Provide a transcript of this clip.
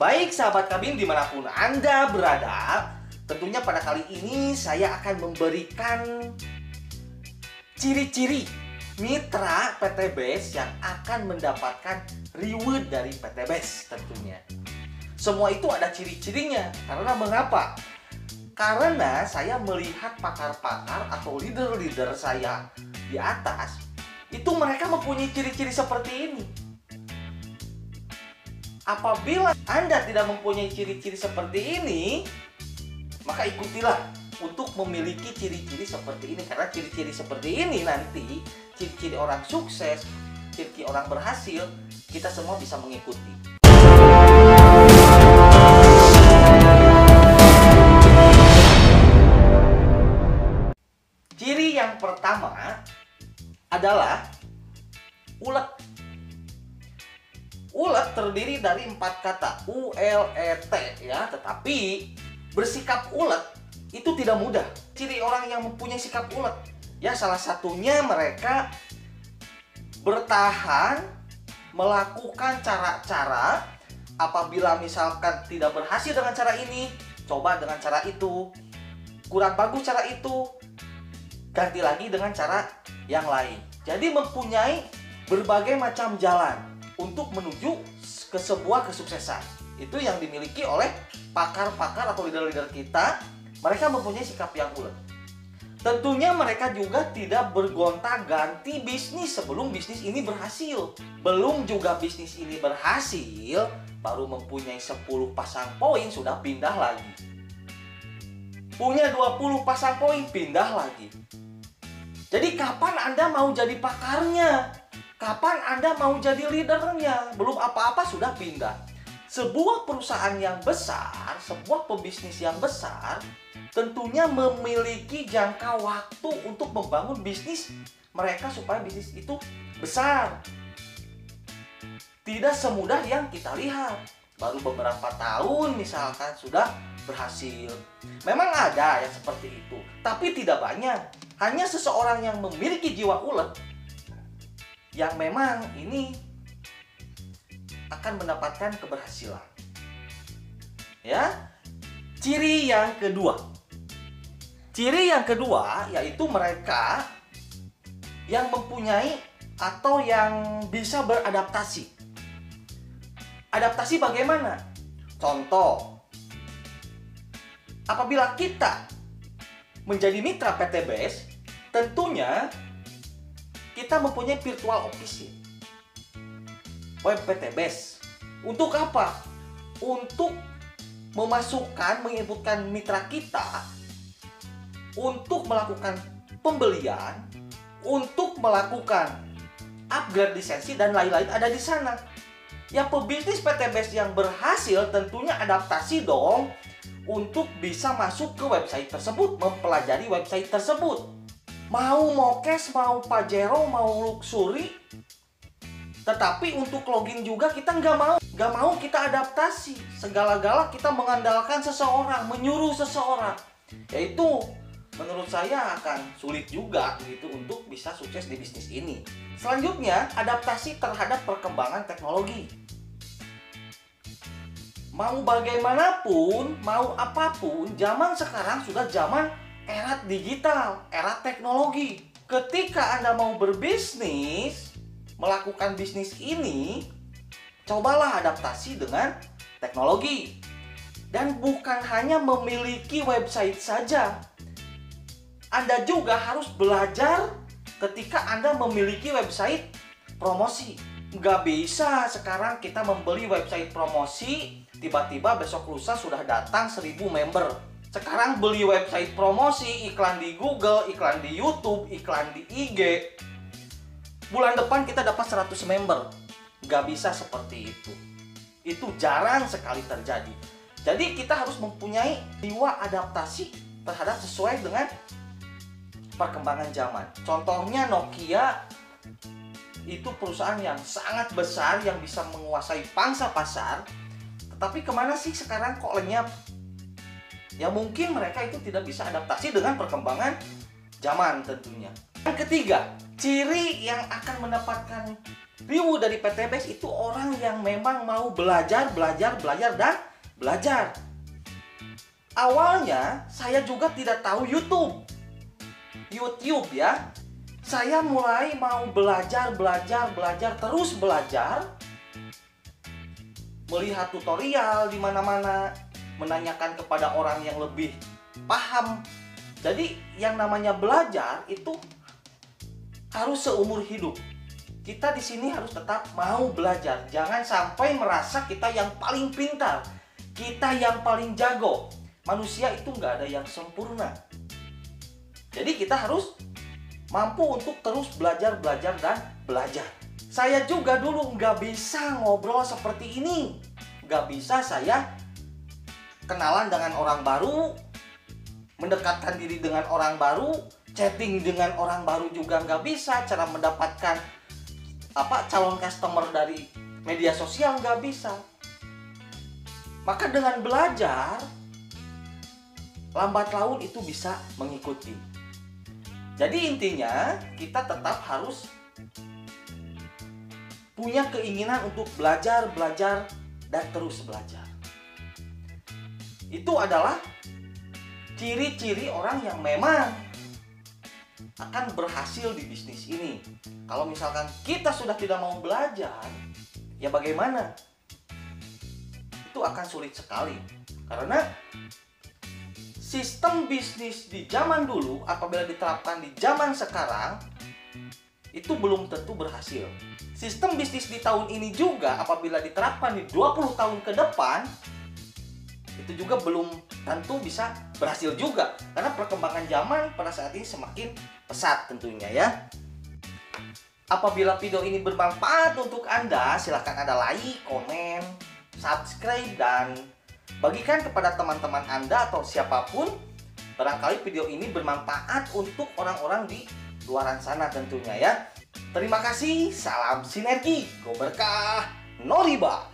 Baik sahabat kabin dimanapun Anda berada, tentunya pada kali ini saya akan memberikan ciri-ciri mitra PT BES yang akan mendapatkan reward dari PT BES tentunya. Semua itu ada ciri-cirinya. Karena mengapa? Karena saya melihat pakar-pakar atau leader-leader saya di atas, itu mereka mempunyai ciri-ciri seperti ini. Apabila Anda tidak mempunyai ciri-ciri seperti ini, maka ikutilah untuk memiliki ciri-ciri seperti ini. Karena ciri-ciri seperti ini nanti, ciri-ciri orang sukses, ciri-ciri orang berhasil, kita semua bisa mengikuti. Ciri yang pertama adalah ulet. Ulet terdiri dari 4 kata, U-L-E-T ya, tetapi bersikap ulet itu tidak mudah. Ciri orang yang mempunyai sikap ulet, ya salah satunya mereka bertahan melakukan cara-cara. Apabila misalkan tidak berhasil dengan cara ini, coba dengan cara itu. Kurang bagus cara itu, ganti lagi dengan cara yang lain. Jadi mempunyai berbagai macam jalan untuk menuju ke sebuah kesuksesan. Itu yang dimiliki oleh pakar-pakar atau leader-leader kita. Mereka mempunyai sikap yang ulet. Tentunya mereka juga tidak bergonta-ganti bisnis sebelum bisnis ini berhasil. Belum juga bisnis ini berhasil, baru mempunyai 10 pasang poin sudah pindah lagi. Punya 20 pasang poin, pindah lagi. Jadi kapan Anda mau jadi pakarnya? Kapan Anda mau jadi leadernya? Belum apa-apa sudah pindah. Sebuah perusahaan yang besar, sebuah pebisnis yang besar, tentunya memiliki jangka waktu untuk membangun bisnis mereka supaya bisnis itu besar. Tidak semudah yang kita lihat. Baru beberapa tahun misalkan sudah berhasil. Memang ada yang seperti itu, tapi tidak banyak. Hanya seseorang yang memiliki jiwa ulet yang memang ini akan mendapatkan keberhasilan. Ya. Ciri yang kedua. Ciri yang kedua yaitu mereka yang mempunyai atau yang bisa beradaptasi. Adaptasi bagaimana? Contoh, apabila kita menjadi mitra PT BES, tentunya kita mempunyai virtual office web PT BES. Untuk apa? Untuk memasukkan, menginputkan mitra kita untuk melakukan pembelian, untuk melakukan upgrade lisensi dan lain-lain ada di sana. Ya, pebisnis PT BES yang berhasil tentunya adaptasi dong untuk bisa masuk ke website tersebut, mempelajari website tersebut. Mau Mokes, mau Pajero, mau Luxury. Tetapi untuk login juga kita nggak mau kita adaptasi. Segala-gala kita mengandalkan seseorang, menyuruh seseorang. Yaitu menurut saya akan sulit juga gitu untuk bisa sukses di bisnis ini. Selanjutnya, adaptasi terhadap perkembangan teknologi. Mau bagaimanapun, mau apapun, zaman sekarang sudah zaman era digital, era teknologi. Ketika Anda mau berbisnis, melakukan bisnis ini, cobalah adaptasi dengan teknologi. Dan bukan hanya memiliki website saja. Anda juga harus belajar ketika Anda memiliki website promosi. Nggak bisa sekarang kita membeli website promosi, tiba-tiba besok lusa sudah datang 1000 member. Sekarang beli website promosi, iklan di Google, iklan di YouTube, iklan di IG. Bulan depan kita dapat 100 member. Nggak bisa seperti itu. Itu jarang sekali terjadi. Jadi kita harus mempunyai jiwa adaptasi terhadap sesuai dengan perkembangan zaman. Contohnya Nokia, itu perusahaan yang sangat besar yang bisa menguasai pangsa pasar. Tetapi kemana sih sekarang kok lenyap? Ya mungkin mereka itu tidak bisa adaptasi dengan perkembangan zaman tentunya. Yang ketiga, ciri yang akan mendapatkan Reward dari PTBS itu orang yang memang mau belajar, dan belajar. Awalnya saya juga tidak tahu YouTube ya. Saya mulai mau belajar, terus belajar. Melihat tutorial di mana-mana, menanyakan kepada orang yang lebih paham. Jadi yang namanya belajar itu harus seumur hidup. Kita di sini harus tetap mau belajar. Jangan sampai merasa kita yang paling pintar, kita yang paling jago. Manusia itu nggak ada yang sempurna. Jadi kita harus mampu untuk terus belajar, dan belajar. Saya juga dulu nggak bisa ngobrol seperti ini. Nggak bisa saya kenalan dengan orang baru, mendekatkan diri dengan orang baru, chatting dengan orang baru juga nggak bisa. Cara mendapatkan calon customer dari media sosial nggak bisa. Maka dengan belajar, lambat laun itu bisa mengikuti. Jadi intinya kita tetap harus punya keinginan untuk belajar, dan terus belajar. Itu adalah ciri-ciri orang yang memang akan berhasil di bisnis ini. Kalau misalkan kita sudah tidak mau belajar, ya bagaimana? Itu akan sulit sekali. Karena sistem bisnis di zaman dulu apabila diterapkan di zaman sekarang itu belum tentu berhasil. Sistem bisnis di tahun ini juga apabila diterapkan di 20 tahun ke depan itu juga belum tentu bisa berhasil juga, karena perkembangan zaman pada saat ini semakin pesat tentunya ya. Apabila video ini bermanfaat untuk Anda, silahkan Anda like, komen, subscribe, dan bagikan kepada teman-teman Anda atau siapapun. Barangkali video ini bermanfaat untuk orang-orang di luaran sana tentunya ya. Terima kasih, salam sinergi, go berkah, no riba.